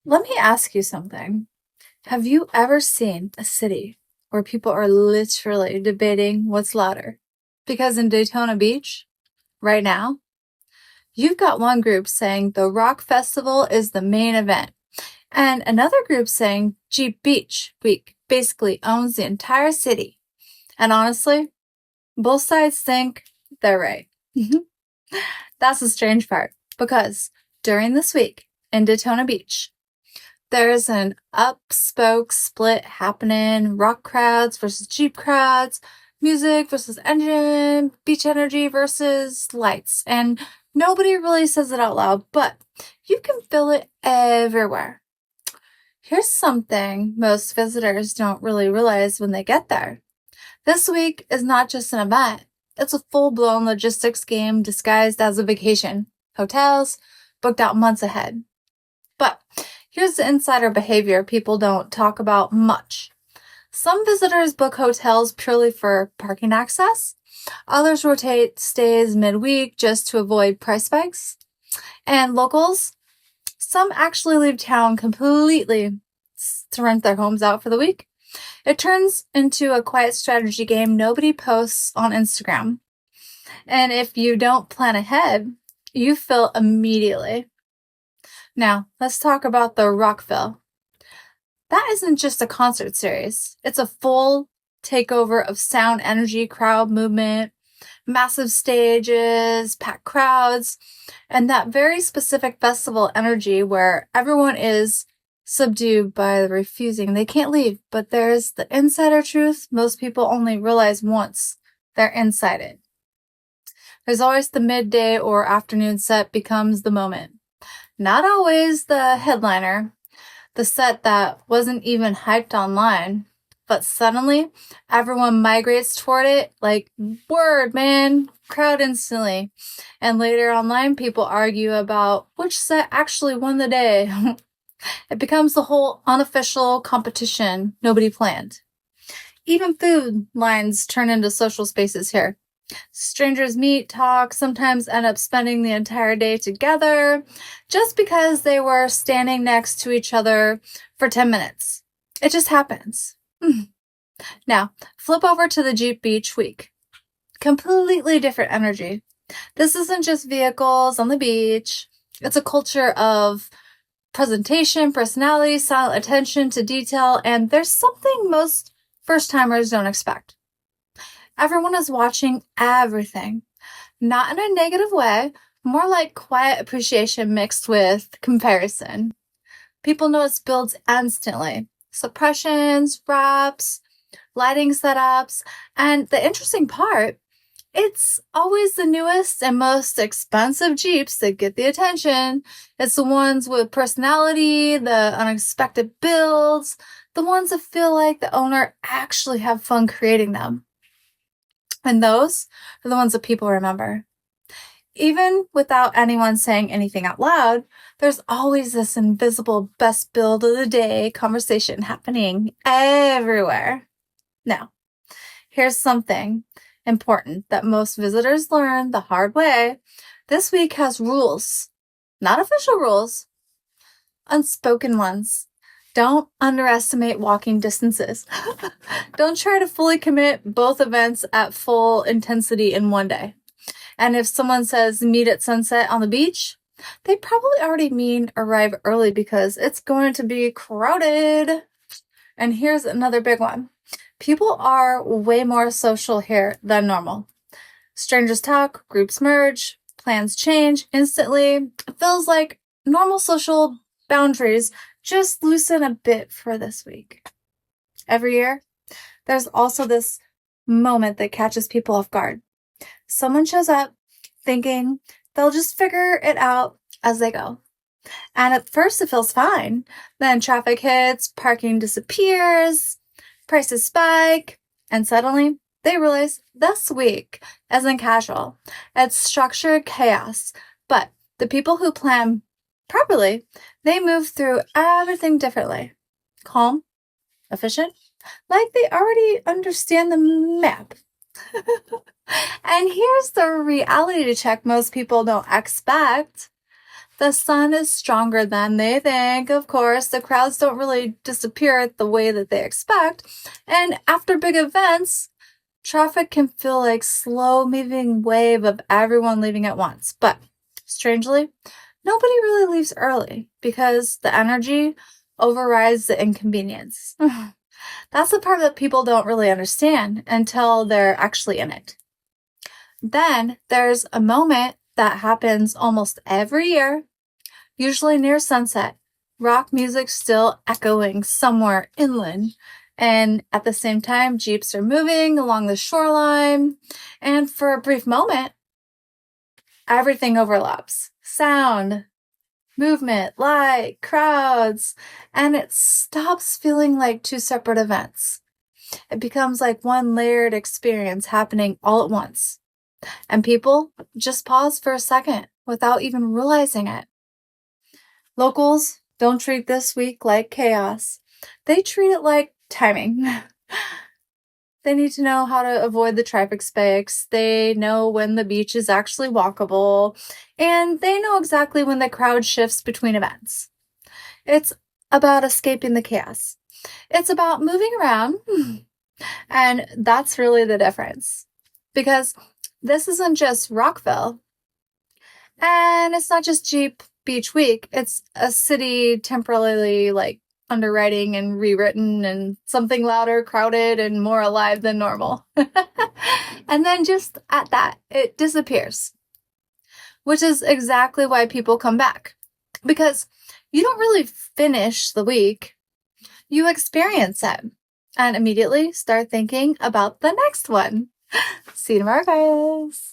Let me ask you something. Have you ever seen a city where people are literally debating what's louder? Because in Daytona Beach, right now, you've got one group saying the Rock Festival is the main event, and another group saying Jeep Beach Week basically owns the entire city. And honestly, both sides think they're right. That's the strange part, because during this week in Daytona Beach, there's an up-spoke split happening. Rock crowds versus Jeep crowds, music versus engine, beach energy versus lights. And nobody really says it out loud, but you can feel it everywhere. Here's something most visitors don't really realize when they get there. This week is not just an event. It's a full-blown logistics game disguised as a vacation. Hotels booked out months ahead. But here's the insider behavior people don't talk about much. Some visitors book hotels purely for parking access. Others rotate stays midweek just to avoid price spikes. And locals, some actually leave town completely to rent their homes out for the week. It turns into a quiet strategy game nobody posts on Instagram. And if you don't plan ahead, you feel immediately. Now, let's talk about the Rockville. That isn't just a concert series. It's a full takeover of sound, energy, crowd movement, massive stages, packed crowds, and that very specific festival energy where everyone is subdued by the refusing. They can't leave, but there's the insider truth most people only realize once they're inside it. There's always the midday or afternoon set becomes the moment. Not always the headliner, the set that wasn't even hyped online, but suddenly everyone migrates toward it like, word, man, crowd instantly. And later online, people argue about which set actually won the day. It becomes the whole unofficial competition nobody planned. Even food lines turn into social spaces here. Strangers meet, talk, sometimes end up spending the entire day together just because they were standing next to each other for 10 minutes. It just happens. Now, flip over to the Jeep Beach week. Completely different energy. This isn't just vehicles on the beach. It's a culture of presentation, personality, silent attention to detail, and there's something most first-timers don't expect. Everyone is watching everything. Not in a negative way, more like quiet appreciation mixed with comparison. People notice builds instantly. Suppressions, wraps, lighting setups, and the interesting part, it's always the newest and most expensive Jeeps that get the attention. It's the ones with personality, the unexpected builds, the ones that feel like the owner actually have fun creating them. And those are the ones that people remember. Even without anyone saying anything out loud, there's always this invisible best build of the day conversation happening everywhere. Now, here's something important that most visitors learn the hard way. This week has rules, not official rules, unspoken ones. Don't underestimate walking distances. Don't try to fully commit both events at full intensity in one day. And if someone says meet at sunset on the beach, they probably already mean arrive early because it's going to be crowded. And here's another big one. People are way more social here than normal. Strangers talk, groups merge, plans change instantly. It feels like normal social boundaries just loosen a bit for this week. Every year, there's also this moment that catches people off guard. Someone shows up thinking they'll just figure it out as they go. And at first it feels fine. Then traffic hits, parking disappears, prices spike, and suddenly they realize this week isn't casual. It's structured chaos. But the people who plan properly, they move through everything differently. Calm, efficient, like they already understand the map. And here's the reality check most people don't expect. The sun is stronger than they think, of course. The crowds don't really disappear the way that they expect. And after big events, traffic can feel like slow-moving wave of everyone leaving at once. But strangely, nobody really leaves early because the energy overrides the inconvenience. That's the part that people don't really understand until they're actually in it. Then there's a moment that happens almost every year, usually near sunset. Rock music still echoing somewhere inland. And at the same time, Jeeps are moving along the shoreline. And for a brief moment, everything overlaps. Sound, movement, light, crowds, and it stops feeling like two separate events. It becomes like one layered experience happening all at once. And people just pause for a second without even realizing it. Locals don't treat this week like chaos. They treat it like timing. They need to know how to avoid the traffic spikes. They know when the beach is actually walkable. And they know exactly when the crowd shifts between events. It's about escaping the chaos. It's about moving around. And that's really the difference. Because this isn't just Rockville. And it's not just Jeep Beach Week. It's a city temporarily underwriting and rewritten and something louder, crowded, and more alive than normal. And then just at that, it disappears. Which is exactly why people come back. Because you don't really finish the week. You experience it. And immediately start thinking about the next one. See you tomorrow, guys.